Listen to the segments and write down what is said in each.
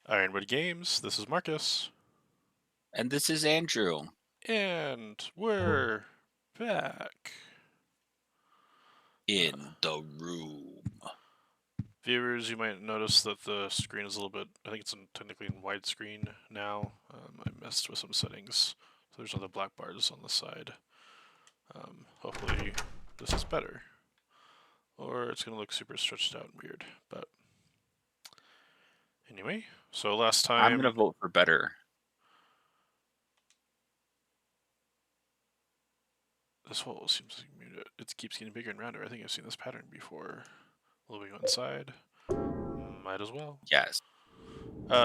Ironwood Games, this is Marcus. And this is Andrew. And we're back. In the room. Viewers, you might notice that the screen is a little bit, I think it's technically in widescreen now. I messed with some settings, so there's other black bars on the side. Hopefully this is better. Or it's going to look super stretched out and weird. But anyway, so last I'm going to time... vote for better. This hole seems like it keeps getting bigger and rounder. I think I've seen this pattern before. Will we go inside? Might as well. Yes.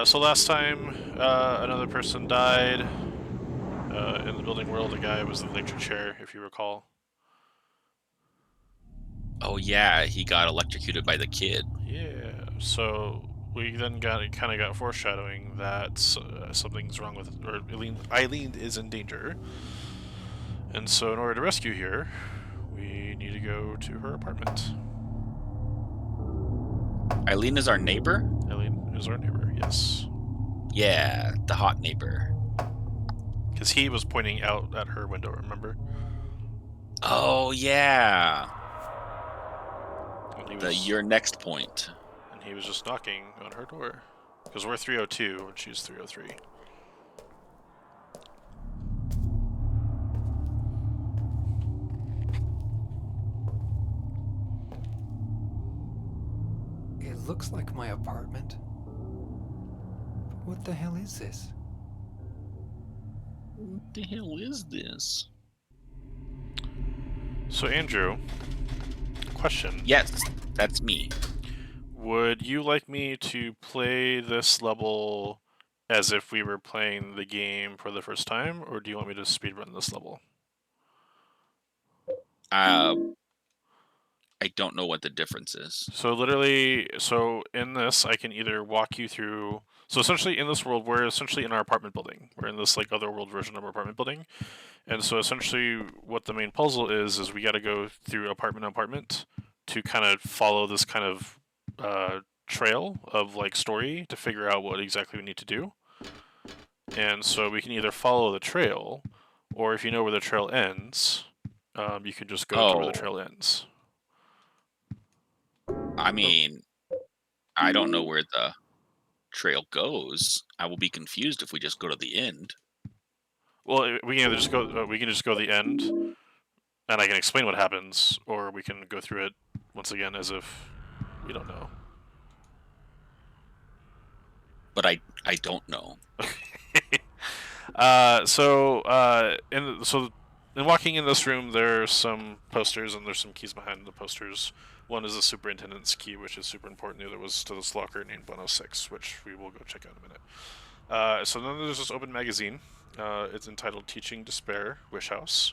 So last time, another person died in the building world. The guy was the electric chair, if you recall. Oh, yeah, he got electrocuted by the kid. Yeah. So we then kind of got foreshadowing that something's wrong with, or Eileen is in danger, and so in order to rescue her, we need to go to her apartment. Eileen is our neighbor? Eileen is our neighbor. Yes. Yeah, the hot neighbor. Because he was pointing out at her window, remember? Oh, yeah. And he was, Your next point. and he was just knocking on her door. Because we're 302 and she's 303. It looks like my apartment. But what the hell is this? What the hell is this? So, Andrew, question. Yes, that's me. Would you like me to play this level as if we were playing the game for the first time, or do you want me to speedrun this level? I don't know what the difference is. So literally, so in this, I can either walk you through. So essentially, in this world, we're essentially in our apartment building. We're in this like other world version of our apartment building, and so essentially, what the main puzzle is we got to go through apartment to apartment to kind of follow this kind of trail of like story to figure out what exactly we need to do. And so we can either follow the trail, or if you know where the trail ends, you can just go to where the Oh, trail ends. I mean, I don't know where the trail goes. I will be confused if we just go to the end. Well, we can either just go. We can just go to the end, and I can explain what happens, or we can go through it once again as if we don't know. But I don't know. In walking in this room, there's some posters and there's some keys behind the posters. One is the superintendent's key, which is super important. The other was to this locker named 106, which we will go check out in a minute. So then there's this open magazine. It's entitled Teaching Despair, Wish House.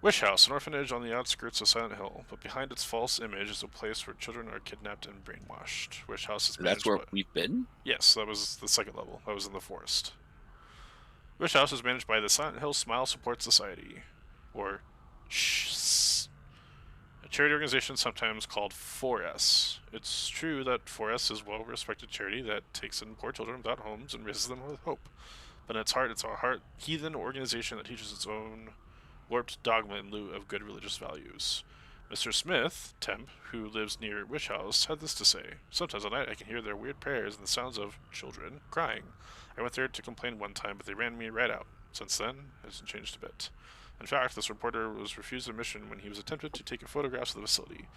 Wish House, an orphanage on the outskirts of Silent Hill, but behind its false image is a place where children are kidnapped and brainwashed. Wish House is That's managed where by... we've been? Yes, that was the second level. That was in the forest. Wish House is managed by the Silent Hill Smile Support Society, or SHS, a charity organization sometimes called 4S. It's true that 4S is a well-respected charity that takes in poor children without homes and raises them with hope. But in its heart, it's a heathen organization that teaches its own warped dogma in lieu of good religious values. Mr. Smith, temp, who lives near Wish House, had this to say. Sometimes at night I can hear their weird prayers and the sounds of children crying. I went there to complain one time, but they ran me right out. Since then, it hasn't changed a bit. In fact, this reporter was refused admission when he was attempted to take photographs of the facility.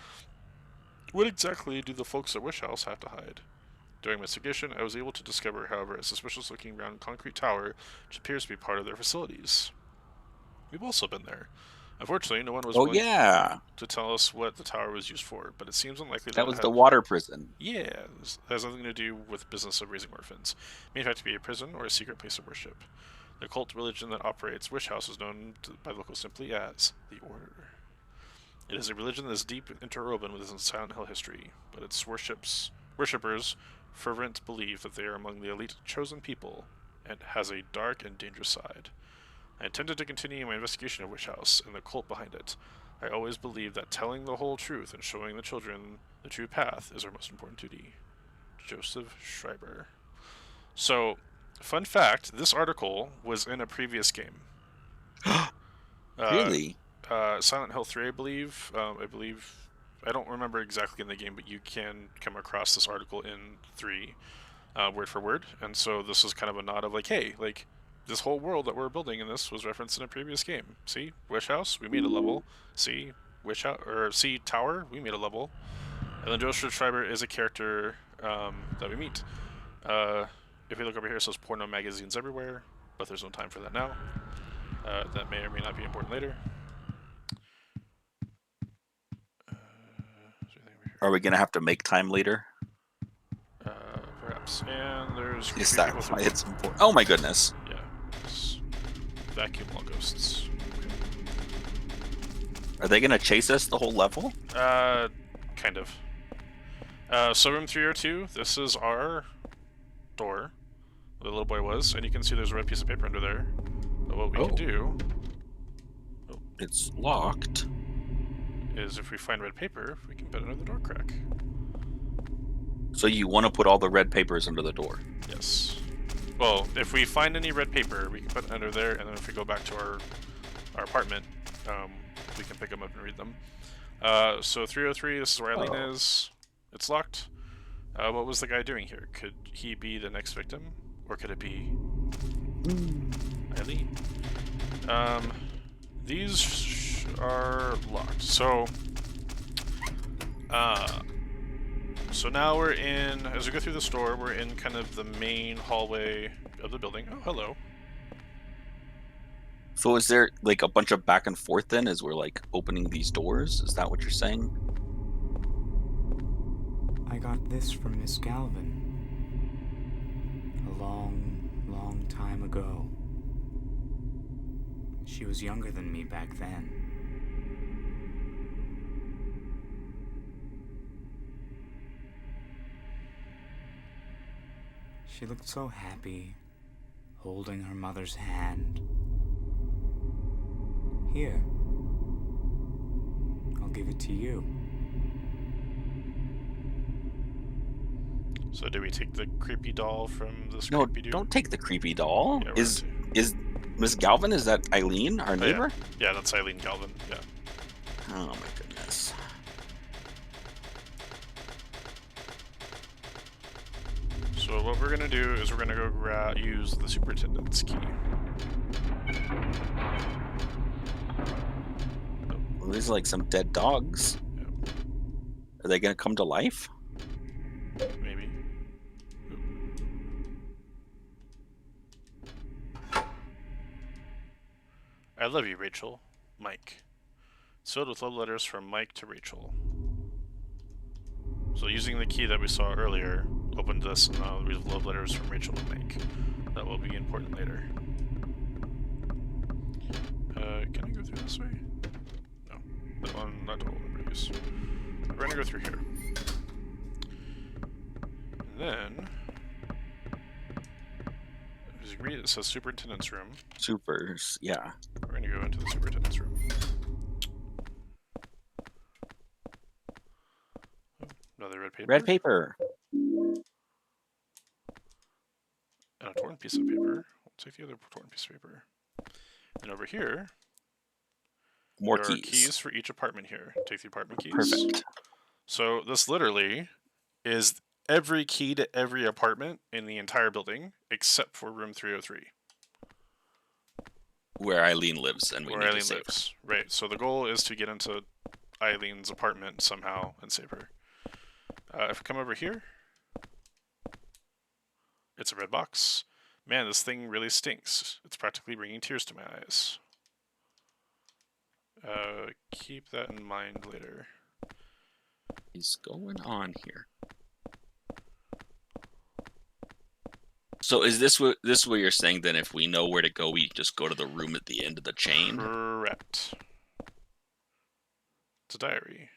What exactly do the folks at Wish House have to hide? During my investigation, I was able to discover, however, a suspicious-looking round concrete tower which appears to be part of their facilities. We've also been there. Unfortunately, no one was Oh, willing yeah. to tell us what the tower was used for, but it seems unlikely That that it was the had... water prison. Yeah, this has nothing to do with business of raising orphans. It may in fact be a prison or a secret place of worship. The cult religion that operates Wish House is known by locals simply as the Order. It is a religion that is deep interwoven with its Silent Hill history, but its worshippers fervent believe that they are among the elite chosen people and has a dark and dangerous side. I intended to continue my investigation of Wish House and the cult behind it. I always believed that telling the whole truth and showing the children the true path is our most important duty. Joseph Schreiber. So, fun fact: this article was in a previous game. Uh, Really? Silent Hill 3, I believe. I don't remember exactly in the game, but you can come across this article in 3, word for word. And so this is kind of a nod of like, hey, like this whole world that we're building in this was referenced in a previous game. See, Wish House, we made a level. See, Wish House or see Tower, we made a level. And then Joseph Schreiber is a character that we meet. If we look over here, it says porno magazines everywhere, but there's no time for that now. That may or may not be important later. Are we gonna have to make time later? Perhaps. And there's Is creepy that people why through it's important? Oh my goodness! yeah. It's vacuum wall ghosts. Are they gonna chase us the whole level? Kind of. So room 302. This is our door. Where the little boy was, and you can see there's a red piece of paper under there. But what we can do It's locked. is, if we find red paper, we can put it under the door crack. So you want to put all the red papers under the door? Yes. Well, if we find any red paper, we can put it under there, and then if we go back to our apartment, we can pick them up and read them. So 303, this is where Eileen is. It's locked. What was the guy doing here? Could he be the next victim? Or could it be Eileen? These are locked. So now we're in, as we go through the store, we're in kind of the main hallway of the building. Oh, hello. So is there like a bunch of back and forth then as we're like opening these doors? Is that what you're saying? I got this from Miss Galvin. A long, long time ago. She was younger than me back then. She looked so happy, holding her mother's hand. Here. I'll give it to you. So do we take the creepy doll from this No, creepy dude? don't take the creepy doll. Yeah, we're is going is Miss Galvin? Is that Eileen, our neighbor? Yeah, that's Eileen Galvin. Yeah. Oh my goodness. So what we're gonna do is we're gonna go use the superintendent's key. Well, these are like some dead dogs. Yep. Are they gonna come to life? Maybe. I love you, Rachel. Mike. Sealed with love letters from Mike to Rachel. So using the key that we saw earlier, opened this, and now we have love letters from Rachel and Mike. That will be important later. Can I go through this way? No. That one, not the one we're use. We're gonna go through here. And then, as you read, it says superintendent's room. Supers, yeah. We're gonna go into the superintendent's room. Oh, another red paper. Red paper. And a torn piece of paper. We'll take the other torn piece of paper. And over here, More there are keys. keys for each apartment here. Take the apartment keys. Perfect. So this literally is every key to every apartment in the entire building, except for room 303. Where Eileen lives, and we where need Eileen to save lives. Right. So the goal is to get into Eileen's apartment somehow and save her. If we come over here, it's a red box. Man, this thing really stinks. It's practically bringing tears to my eyes. Keep that in mind later. What is going on here? So is this what you're saying then? If we know where to go, we just go to the room at the end of the chain? Correct. It's a diary.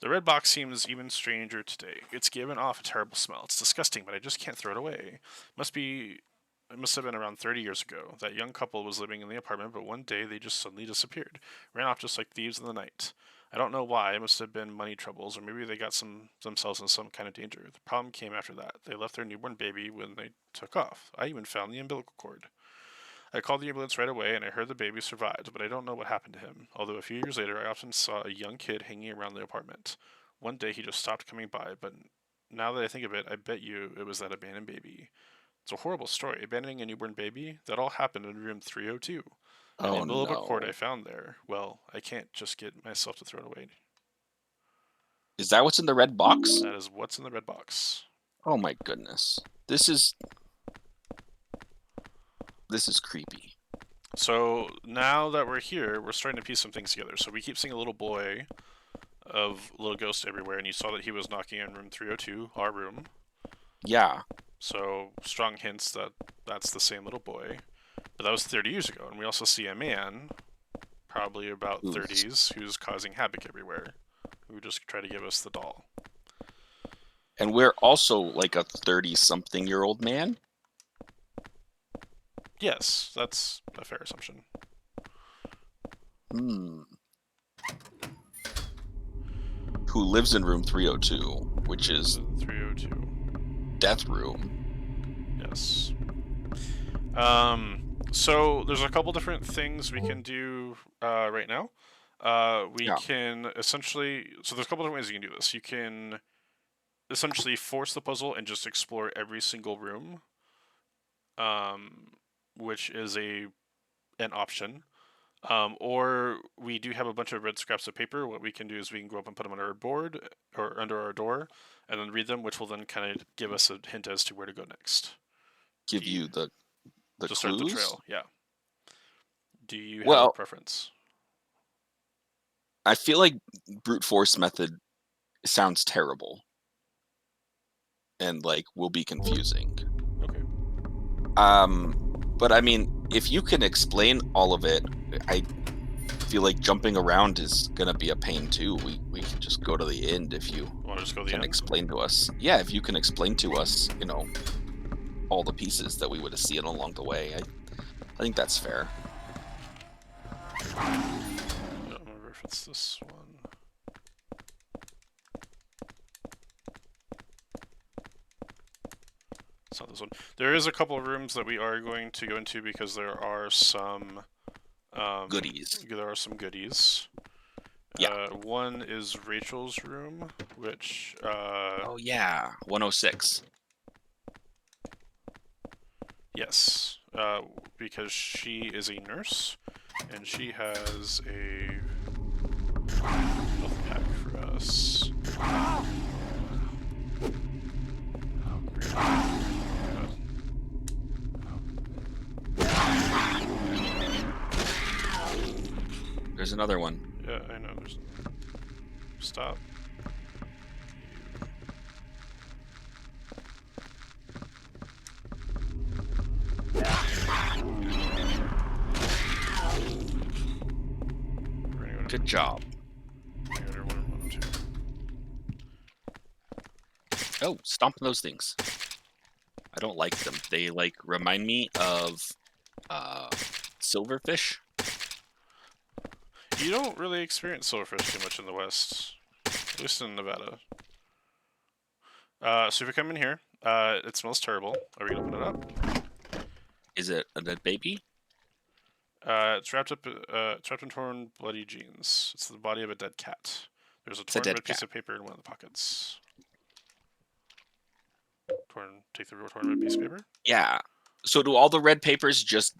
The red box seems even stranger today. It's given off a terrible smell. It's disgusting, but I just can't throw it away. It must have been around 30 years ago. That young couple was living in the apartment, but one day they just suddenly disappeared. Ran off just like thieves in the night. I don't know why. It must have been money troubles, or maybe they got themselves in some kind of danger. The problem came after that. They left their newborn baby when they took off. I even found the umbilical cord. I called the ambulance right away, and I heard the baby survived, but I don't know what happened to him. Although a few years later, I often saw a young kid hanging around the apartment. One day, he just stopped coming by, but now that I think of it, I bet you it was that abandoned baby. It's a horrible story. Abandoning a newborn baby? That all happened in room 302. And the Oh umbilical cord I no. found there, well, I can't just get myself to throw it away. Is that what's in the red box? That is what's in the red box. Oh my goodness. This is creepy. So now that we're here, we're starting to piece some things together. So we keep seeing a little boy of little ghosts everywhere, and you saw that he was knocking on room 302, our room. Yeah. So strong hints that that's the same little boy. But that was 30 years ago, and we also see a man, probably about 30s, who's causing havoc everywhere, who just try to give us the doll. And we're also like a 30-something-year-old man? Yes, that's a fair assumption. Who lives in room 302, which is 302. death room. Yes. So there's a couple different things we can do right now. We can essentially... So there's a couple different ways you can do this. You can essentially force the puzzle and just explore every single room, which is an option. Or we do have a bunch of red scraps of paper. What we can do is we can go up and put them on our board or under our door and then read them, which will then kind of give us a hint as to where to go next. Give you the to clues? Start the trail, yeah. Do you have a preference? I feel like brute force method sounds terrible. And like will be confusing. Okay. But I mean, if you can explain all of it, I feel like jumping around is gonna be a pain too. We can just go to the end if you want to just go to the can end? explain to us. Yeah, if you can explain to us, all the pieces that we would have seen along the way. I think that's fair. I don't remember if it's this one. It's not this one. There is a couple of rooms that we are going to go into because there are some goodies. There are some goodies. Yeah. One is Rachel's room, which oh yeah, 106. Yes, because she is a nurse, and she has a health pack for us. There's another one. Yeah, I know. There's... Stop. Good job. Oh, stomp those things. I don't like them. They like remind me of silverfish. You don't really experience silverfish too much in the West, at least in Nevada. So if you come in here, it smells terrible. Are we gonna open it up? Is it a dead baby? It's wrapped in torn, bloody jeans. It's the body of a dead cat. There's a torn red piece of paper in one of the pockets. Take the torn red piece of paper? Yeah. So do all the red papers just,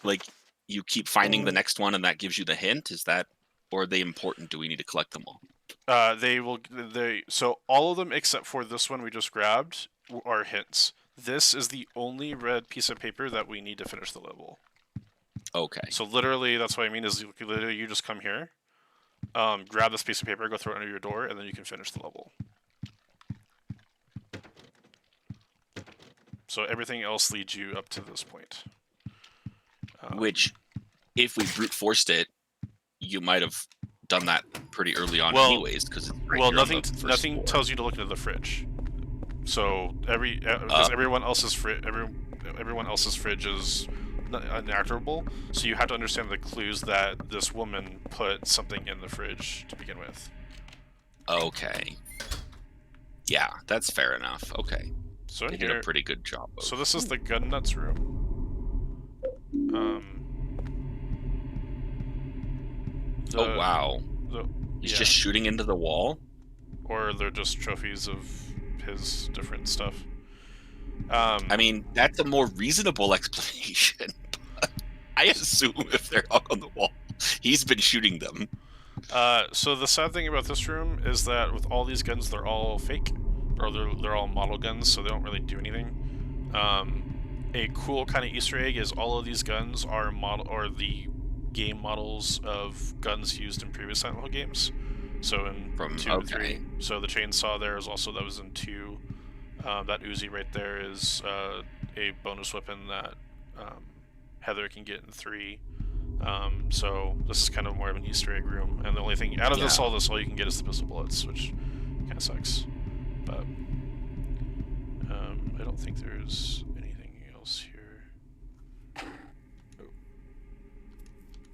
like, you keep finding the next one and that gives you the hint? Is that, or are they important? Do we need to collect them all? So all of them except for this one we just grabbed are hints. This is the only red piece of paper that we need to finish the level. Okay. So literally, that's what I mean is literally you just come here, grab this piece of paper, go throw it under your door, and then you can finish the level. So everything else leads you up to this point. Which, if we brute forced it, you might have done that pretty early on anyways, because nothing tells you to look into the fridge. So everyone else's fridge is inactivable. So you have to understand the clues that this woman put something in the fridge to begin with. Okay. Yeah, that's fair enough. Okay. So in They did here, a pretty good job. so this is the gun nuts room. Oh wow. He's yeah. just shooting into the wall. Or they're just trophies of his different stuff. I mean, that's a more reasonable explanation. I assume if they're hung on the wall, he's been shooting them. So the sad thing about this room is that with all these guns, they're all fake, or they're all model guns, so they don't really do anything. A cool kind of Easter egg is all of these guns are the game models of guns used in previous Silent Hill games. So in 2 and 3, so the chainsaw there is also that was in 2. That Uzi right there is a bonus weapon that Heather can get in 3. So this is kind of more of an Easter egg room, and the only thing out of all you can get is the pistol bullets, which kind of sucks. But I don't think there's anything else here. Oh.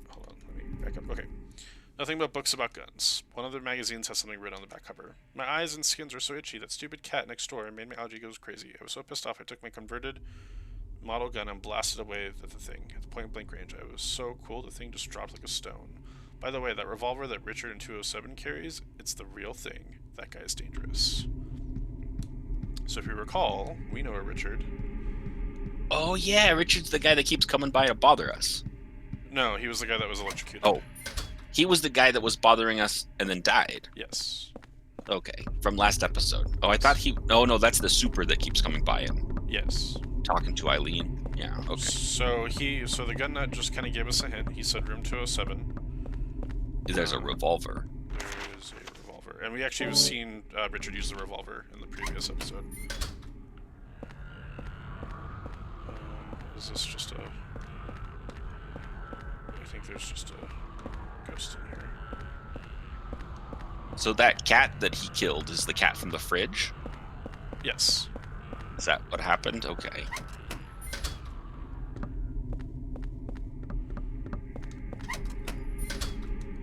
Hold on, let me back up. Okay. Nothing but books about guns. One of the magazines has something written on the back cover. My eyes and skins are so itchy. That stupid cat next door made my allergy goes crazy. I was so pissed off I took my converted model gun and blasted away at the thing. At the point blank range, I was so cool, the thing just dropped like a stone. By the way, that revolver that Richard in 207 carries, it's the real thing. That guy's dangerous. So if you recall, we know a Richard. Oh yeah, Richard's the guy that keeps coming by to bother us. No, he was the guy that was electrocuted. Oh. He was the guy that was bothering us and then died. Yes. Okay, from last episode. Oh, I thought he... Oh, no, that's the super that keeps coming by him. Yes. Talking to Eileen. Yeah, okay. So the gun nut just kind of gave us a hint. He said room 207. There's a revolver. There is a revolver. And we actually have seen Richard use the revolver in the previous episode. Is this just a... I think there's just a ghost in here. So that cat that he killed is the cat from the fridge? Yes. Is that what happened? Okay.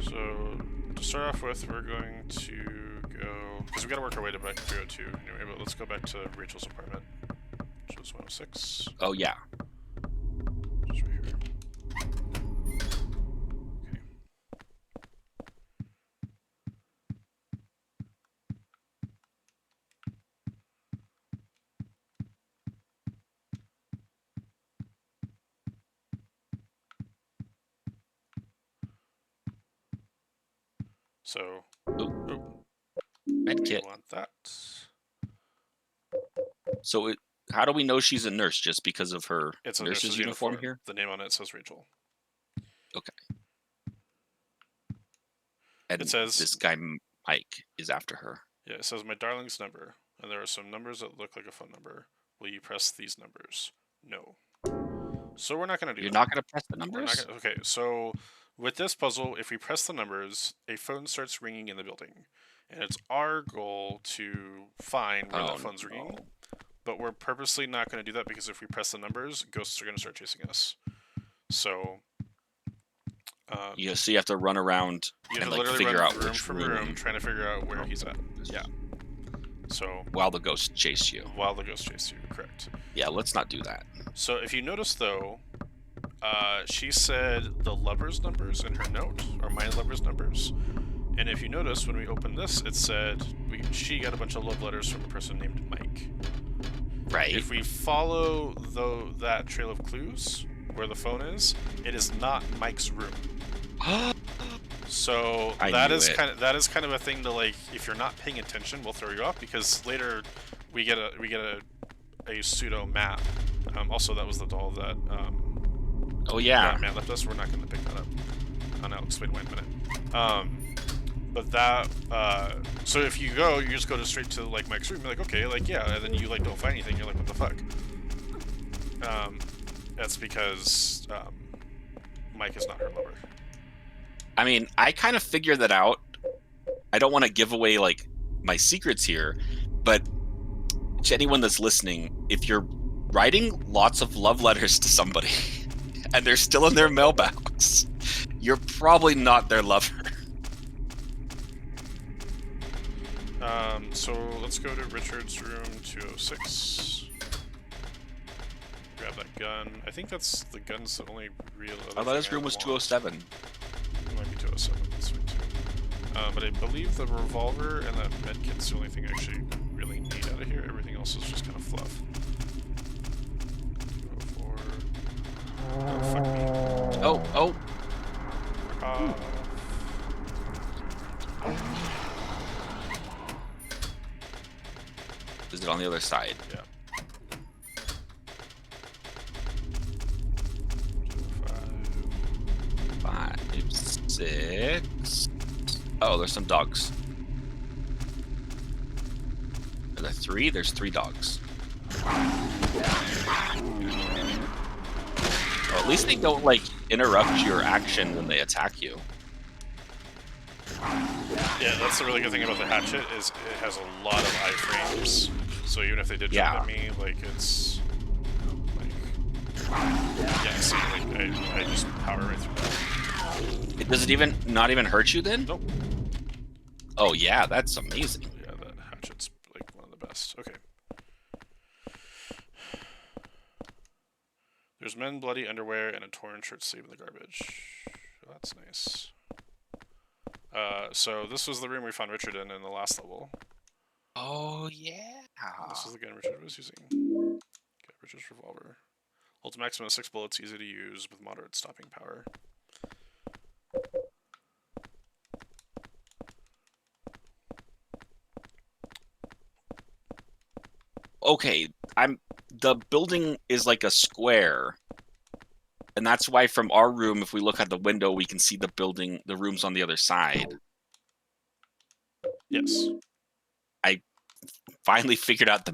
So, to start off with, we're going to go... Because we gotta work our way to back to 302. Anyway, but let's go back to Rachel's apartment, which was 106. Oh, yeah. Just right here. Okay. So, Medkit. want that. So how do we know she's a nurse? Just because of her It's a nurse's uniform here? The name on it says Rachel. Okay. And It says... this guy Mike is after her. Yeah, it says my darling's number, and there are some numbers that look like a phone number. Will you press these numbers? No. So we're not going to do that. You're not going to press the We're numbers? not gonna, okay, so with this puzzle, if we press the numbers, a phone starts ringing in the building. And it's our goal to find where that phone's ringing. But we're purposely not going to do that because if we press the numbers, ghosts are going to start chasing us. So... so you have to run around and like figure out which room, trying to figure out where he's at. Yeah. So while the ghosts chase you. While the ghosts chase you, correct. Yeah, let's not do that. So if you notice though, she said the lover's numbers in her note are my lover's numbers. And if you notice, when we opened this, it said she got a bunch of love letters from a person named Mike. Right. If we follow that trail of clues where the phone is, it is not Mike's room. So that is kind of a thing to, like, if you're not paying attention, will throw you off, because later we get a pseudo map. Also, that was the doll that oh yeah, man left us. We're not going to pick that up. I'll explain why in a minute. But that so if you just go straight to like Mike's room, you're like, okay, like yeah, and then you like don't find anything. You're like, what the fuck? That's because Mike is not her lover. I mean, I kind of figured that out. I don't want to give away like my secrets here, but to anyone that's listening, if you're writing lots of love letters to somebody and they're still in their mailbox, you're probably not their lover. So let's go to Richard's room 206. Grab that gun. I think that's the gun's the only real other I thought his thing room was want. 207. It might be 207, that's fine too. But I believe the revolver and that medkit's the only thing I actually really need out of here. Everything else is just kind of fluff. 204. Oh, fuck me. Oh. Is it on the other side? Yeah. 5, 6. Oh, there's some dogs. Are there 3? There's 3 dogs. Well, at least they don't, like, interrupt your action when they attack you. Yeah, that's the really good thing about the hatchet is it has a lot of iframes. So even if they did jump at me, like it's like see, like I just power right through that. Does it not even hurt you then? Nope. Oh yeah, that's amazing. Yeah, that hatchet's like one of the best. Okay. There's men, bloody underwear, and a torn shirt sleeve in the garbage. Oh, that's nice. So this was the room we found Richard in the last level. Oh yeah. This is the gun Richard was using. Okay, Richard's revolver. Holds a maximum of 6 bullets, easy to use with moderate stopping power. Okay, the building is like a square. And that's why from our room, if we look out the window, we can see the building, the rooms on the other side. Yes. I finally figured out the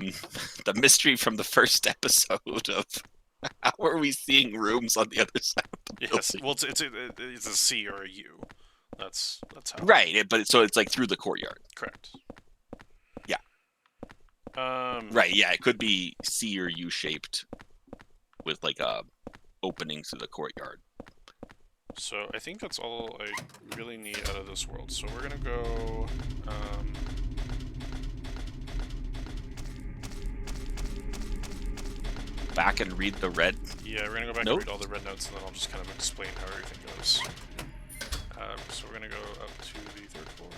mystery from the first episode of how are we seeing rooms on the other side of the Yes. building? Well, it's a C or a U. That's how. Right, but so it's like through the courtyard. Correct. Yeah. Right. Yeah, it could be C or U shaped with like a opening through the courtyard. So I think that's all I really need out of this world. So we're gonna go. Back and read the red. Yeah, we're gonna go back and read all the red notes, and then I'll just kind of explain how everything goes. So we're gonna go up to the 3rd floor.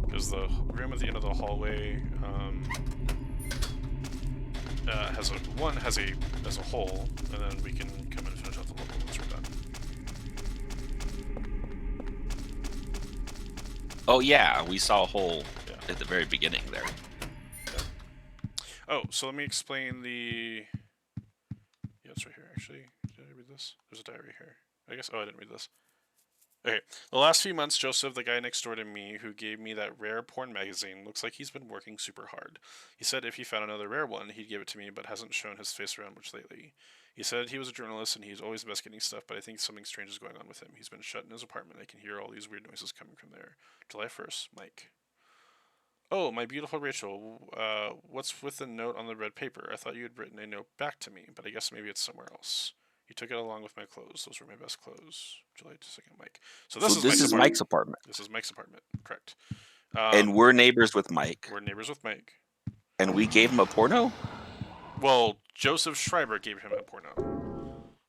Because the room at the end of the hallway has a hole, and then we can come and finish out the level once we're done. Oh yeah, we saw a hole at the very beginning there. Yeah. Oh, so let me explain the. Yeah, it's right here. Actually, did I read this? There's a diary here. I guess. Oh, I didn't read this. Okay. The last few months, Joseph, the guy next door to me who gave me that rare porn magazine, looks like he's been working super hard. He said if he found another rare one, he'd give it to me, but hasn't shown his face around much lately. He said he was a journalist and he's always investigating stuff, but I think something strange is going on with him. He's been shut in his apartment. I can hear all these weird noises coming from there. July 1st, Mike. Oh, my beautiful Rachel, what's with the note on the red paper? I thought you had written a note back to me, but I guess maybe it's somewhere else. You took it along with my clothes. Those were my best clothes. July 2nd, Mike. So this is Mike's apartment. This is Mike's apartment, correct. And we're neighbors with Mike. We're neighbors with Mike. And we gave him a porno? Well, Joseph Schreiber gave him a porno.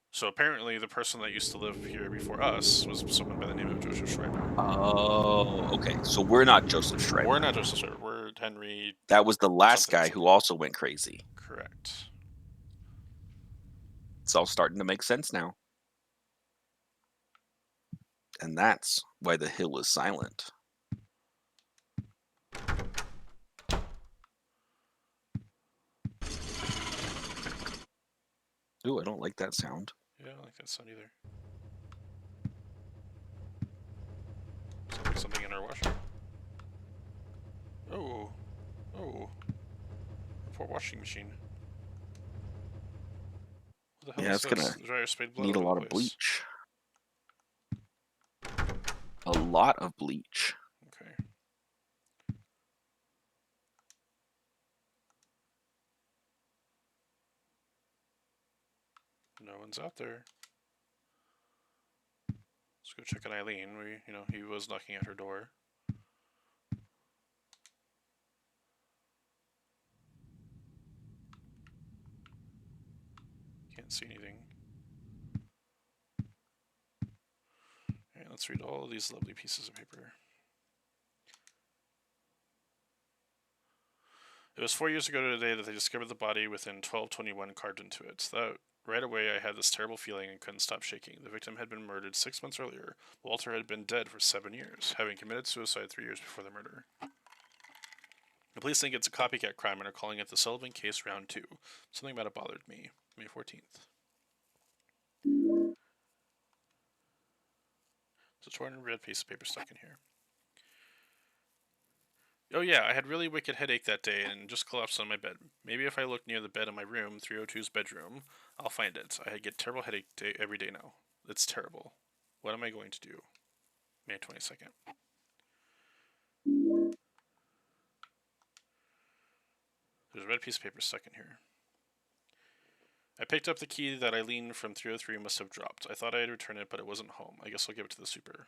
So apparently the person that used to live here before us was someone by the name of Joseph Schreiber. Oh, okay. So we're not Joseph Schreiber. We're not Joseph Schreiber. We're Henry. That was the last guy who also went crazy. Correct. It's all starting to make sense now. And that's why the hill is silent. Ooh, I don't like that sound. Yeah, I don't like that sound either. Sounds like something in our washer. Oh. Oh. Poor washing machine. What the hell is It's gonna need a lot of bleach. A lot of bleach. Okay. No one's out there. Let's go check on Eileen. He was knocking at her door. Can't see anything. Alright, let's read all of these lovely pieces of paper. It was 4 years ago today that they discovered the body within 1221 carved into it. That right away I had this terrible feeling and couldn't stop shaking. The victim had been murdered 6 months earlier. Walter had been dead for 7 years, having committed suicide 3 years before the murder. The police think it's a copycat crime and are calling it the Sullivan Case Round 2. Something about it bothered me. May 14th. There's a torn red piece of paper stuck in here. Oh yeah, I had really wicked headache that day and just collapsed on my bed. Maybe if I look near the bed in my room, 302's bedroom, I'll find it. I get terrible headache every day now. It's terrible. What am I going to do? May 22nd. There's a red piece of paper stuck in here. I picked up the key that Eileen from 303 must have dropped. I thought I had returned it, but it wasn't home. I guess I'll give it to the super.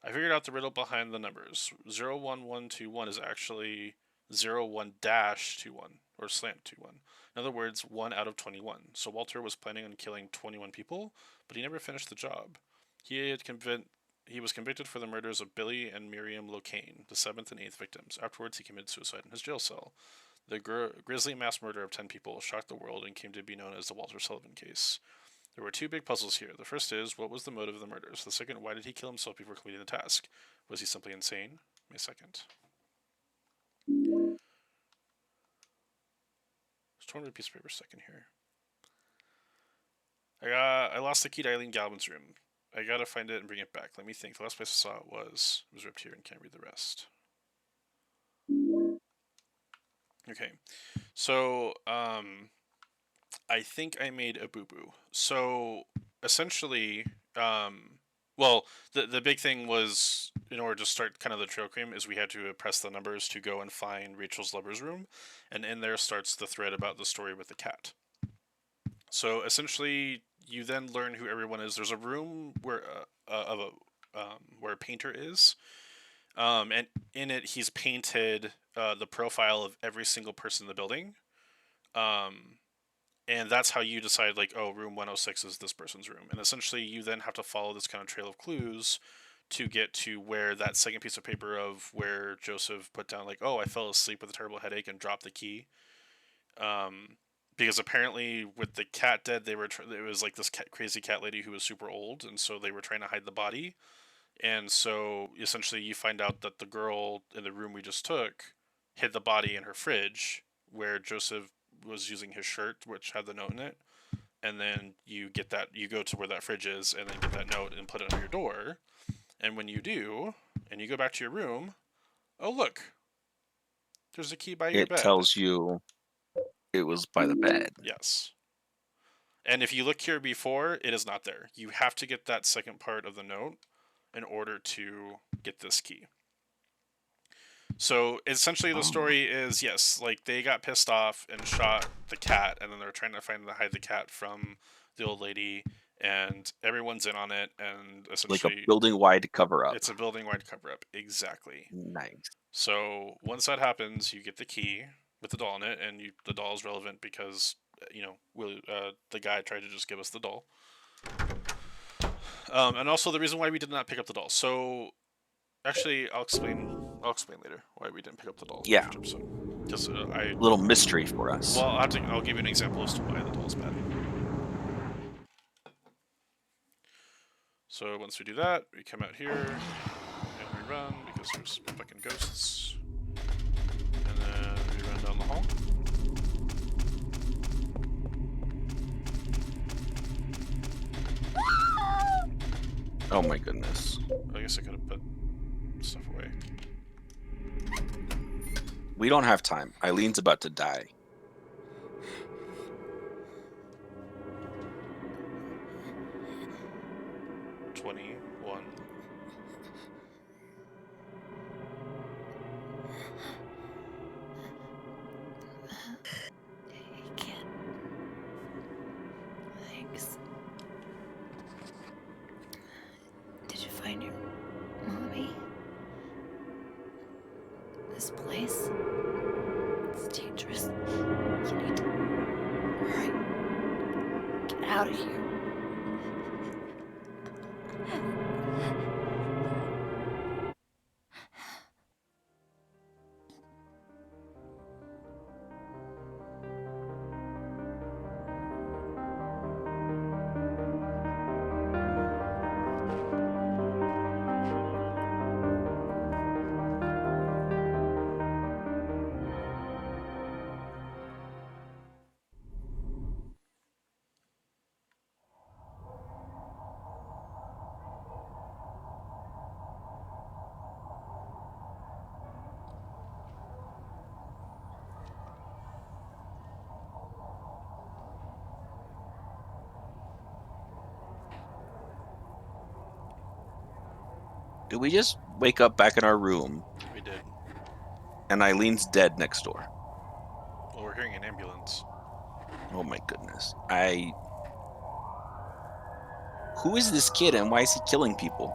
I figured out the riddle behind the numbers. 01121 is actually 01-21, or slant 21. In other words, 1 out of 21. So Walter was planning on killing 21 people, but he never finished the job. He was convicted for the murders of Billy and Miriam Locane, the 7th and 8th victims. Afterwards, he committed suicide in his jail cell. The grisly mass murder of 10 people shocked the world and came to be known as the Walter Sullivan case. There were 2 big puzzles here. The first is, what was the motive of the murders? The second, why did he kill himself before completing the task? Was he simply insane? May 2nd. There's a torn piece of paper stuck in here. I lost the key to Eileen Galvin's room. I gotta find it and bring it back. Let me think. The last place I saw it was ripped here and can't read the rest. Okay. So, I think I made a boo-boo. So, essentially, well, the big thing was, in order to start kind of the trail cream, is we had to press the numbers to go and find Rachel's lover's room, and in there starts the thread about the story with the cat. So, essentially, you then learn who everyone is. There's a room where a painter is, and in it he's painted the profile of every single person in the building. And that's how you decide, like, oh, room 106 is this person's room. And essentially, you then have to follow this kind of trail of clues to get to where that second piece of paper of where Joseph put down, like, oh, I fell asleep with a terrible headache and dropped the key. Because apparently, with the cat dead, it was like this crazy cat lady who was super old, and so they were trying to hide the body. And so, essentially, you find out that the girl in the room we just took hid the body in her fridge, where Joseph was using his shirt, which had the note in it, and then you go to where that fridge is, and then get that note and put it on your door. And when you do, and you go back to your room, oh look, there's a key by your bed. It tells you it was by the bed. Yes. And if you look here before, it is not there. You have to get that second part of the note in order to get this key. So essentially the story is, yes, like they got pissed off and shot the cat, and then they're trying to hide the cat from the old lady, and everyone's in on it, and essentially like a building-wide cover-up. It's a building-wide cover-up, exactly. Nice. So once that happens, you get the key with the doll in it, and the doll is relevant because the guy tried to just give us the doll. And also the reason why we did not pick up the doll. So actually, I'll explain later why we didn't pick up the doll. Yeah. Just A little mystery for us. Well, I'll give you an example as to why the doll's bad. So once we do that, we come out here and we run because there's fucking ghosts, and then we run down the hall. Oh my goodness. I guess I could have put stuff away. We don't have time. Eileen's about to die. out of here. Did we just wake up back in our room We did. and Eileen's dead next door? Well, we're hearing an ambulance. Oh my goodness. Who is this kid and why is he killing people?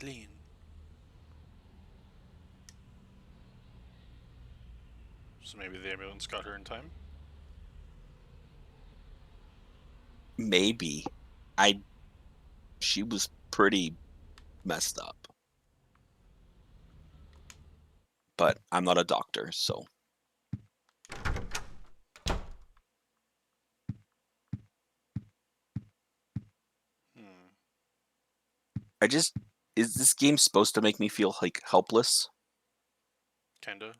Eileen. So maybe the ambulance got her in time? Maybe. She was pretty messed up. But I'm not a doctor, so. Hmm. Is this game supposed to make me feel like helpless? Kinda.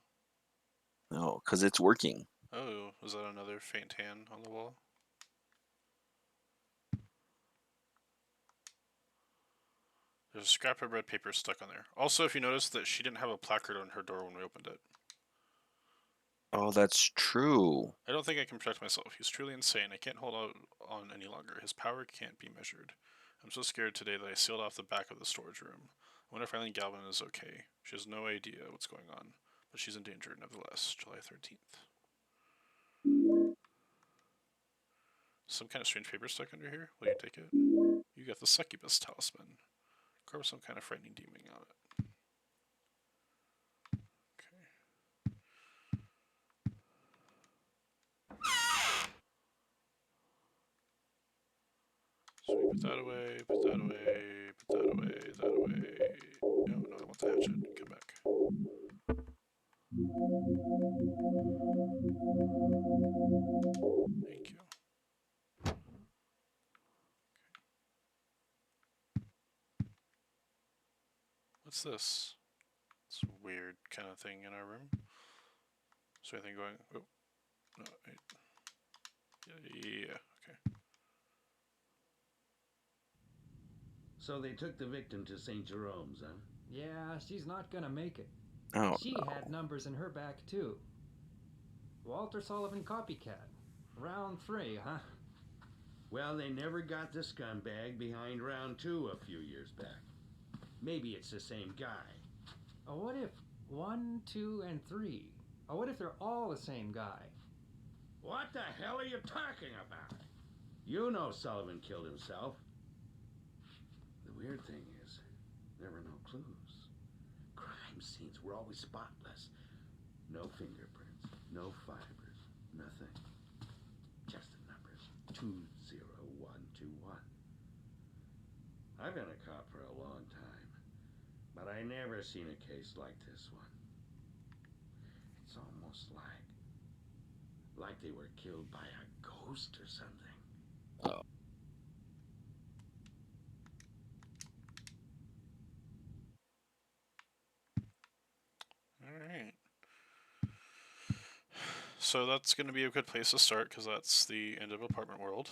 No, because it's working. Oh, was that another faint hand on the wall? There's a scrap of red paper stuck on there. Also, if you notice that she didn't have a placard on her door when we opened it. Oh, that's true. I don't think I can protect myself. He's truly insane. I can't hold on any longer. His power can't be measured. I'm so scared today that I sealed off the back of the storage room. I wonder if Eileen Galvin is okay. She has no idea what's going on, but she's in danger nevertheless. July 13th. Some kind of strange paper stuck under here? Will you take it? You got the succubus talisman. Carve some kind of frightening demon on it. Okay. So we put that away, put that away, put that away, that away. No, I want the hatchet. Come back. Thank you. What's this? It's a weird kind of thing in our room. Is there anything going? Oh, no. Yeah, okay. So they took the victim to St. Jerome's, huh? Yeah, she's not gonna make it. Oh, She no. had numbers in her back, too. Walter Sullivan copycat. Round 3, huh? Well, they never got the scumbag behind round 2 a few years back. Maybe it's the same guy. What if 1, 2, and 3? What if they're all the same guy? What the hell are you talking about? You know Sullivan killed himself. The weird thing is, there were no clues. Crime scenes were always spotless. No fingerprints, no fibers, nothing. Just the numbers 20121. I've been a cop for a long time, but I never seen a case like this one. It's almost like they were killed by a ghost or something. Oh. Alright. So that's going to be a good place to start because that's the end of Apartment World.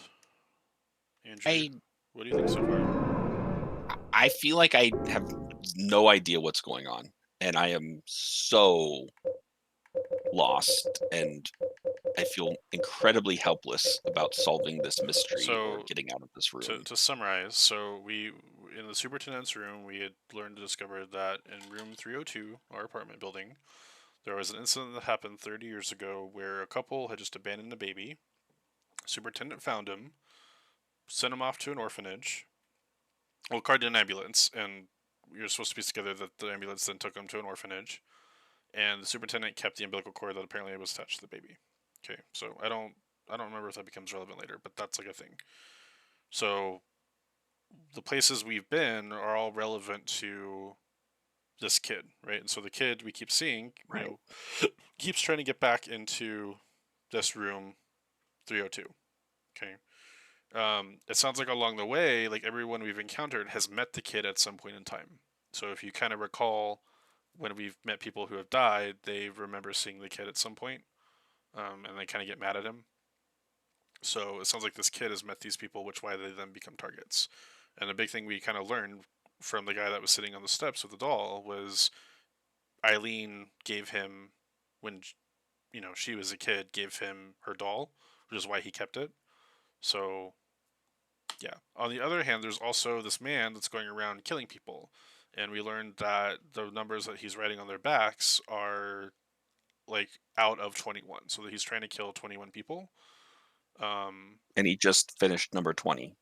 Andrew, what do you think so far? I feel like I have no idea what's going on, and I am so lost, and I feel incredibly helpless about solving this mystery or So, getting out of this room. to summarize, so we, in the superintendent's room, we had learned to discover that in room 302, our apartment building, there was an incident that happened 30 years ago where a couple had just abandoned a baby. Superintendent found him, sent him off to an orphanage. Well, car did an ambulance, and you're supposed to piece together that the ambulance then took him to an orphanage, and the superintendent kept the umbilical cord that apparently was attached to the baby. Okay, so I don't remember if that becomes relevant later, but that's like a thing. So the places we've been are all relevant to this kid, right? And so the kid we keep seeing, Right. keeps trying to get back into this room 302. Okay. It sounds like along the way, like everyone we've encountered has met the kid at some point in time. So if you kind of recall, when we've met people who have died, they remember seeing the kid at some point, and they kind of get mad at him. So it sounds like this kid has met these people, which why they then become targets. And the big thing we kind of learned from the guy that was sitting on the steps with the doll was Eileen gave him, when she was a kid, gave him her doll, which is why he kept it. So yeah. On the other hand, there's also this man that's going around killing people, and we learned that the numbers that he's writing on their backs are like out of 21, so that he's trying to kill 21 people. And he just finished number 20.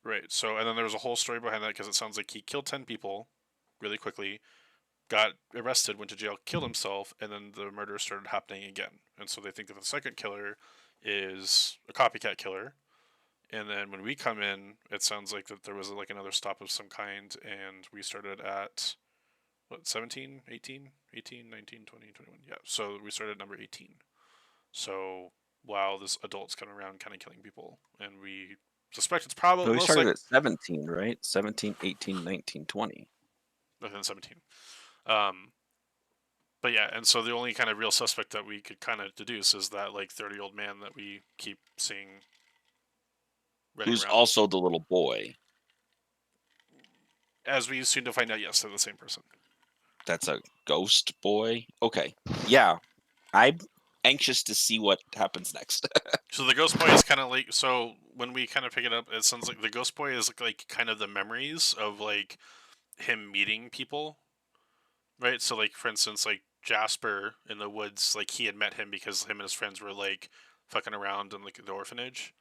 Right. So, and then there was a whole story behind that because it sounds like he killed 10 people really quickly, got arrested, went to jail, killed himself, and then the murder started happening again. And so they think that the second killer is a copycat killer. And then when we come in, it sounds like that there was like another stop of some kind, and we started at what, 17, 18, 18, 19, 20, 21. Yeah. So we started at number 18. So while this adult's coming around kind of killing people, and we suspect it's probably So we most started like at 17, right? 17, 18, 19, 20. within 17. But yeah, and so the only kind of real suspect that we could kind of deduce is that like 30-year-old man that we keep seeing running Who's around. also the little boy. As we soon to find out, yes, they're the same person. That's a ghost boy. Okay. Yeah. I'm anxious to see what happens next. So the ghost boy is kind of like, so when we kind of pick it up, it sounds like the ghost boy is like kind of the memories of like him meeting people, right? So like for instance, like Jasper in the woods, like he had met him because him and his friends were like fucking around in like the orphanage,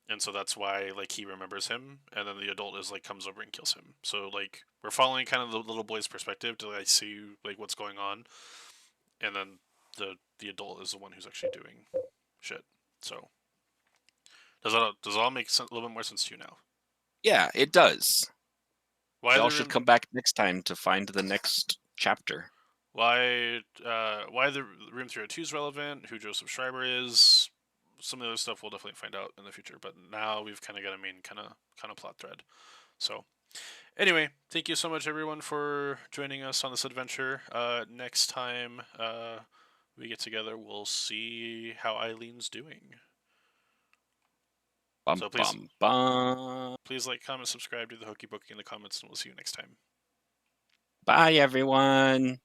and so that's why like he remembers him, and then the adult is like comes over and kills him. So like we're following kind of the little boy's perspective to like see like what's going on, and then the adult is the one who's actually doing shit. So does it all make a little bit more sense to you now? Yeah, it does. Why Y'all the should room? come back next time to find the next chapter. Why the room 302 is relevant? Who Joseph Schreiber is? Some of the other stuff we'll definitely find out in the future. But now we've kind of got a main kind of plot thread. So anyway, thank you so much everyone for joining us on this adventure. Next time we get together, we'll see how Eileen's doing. Bum, So please, bum, bum. please like, comment, subscribe, do the hokey pokey in the comments, and we'll see you next time. Bye, everyone.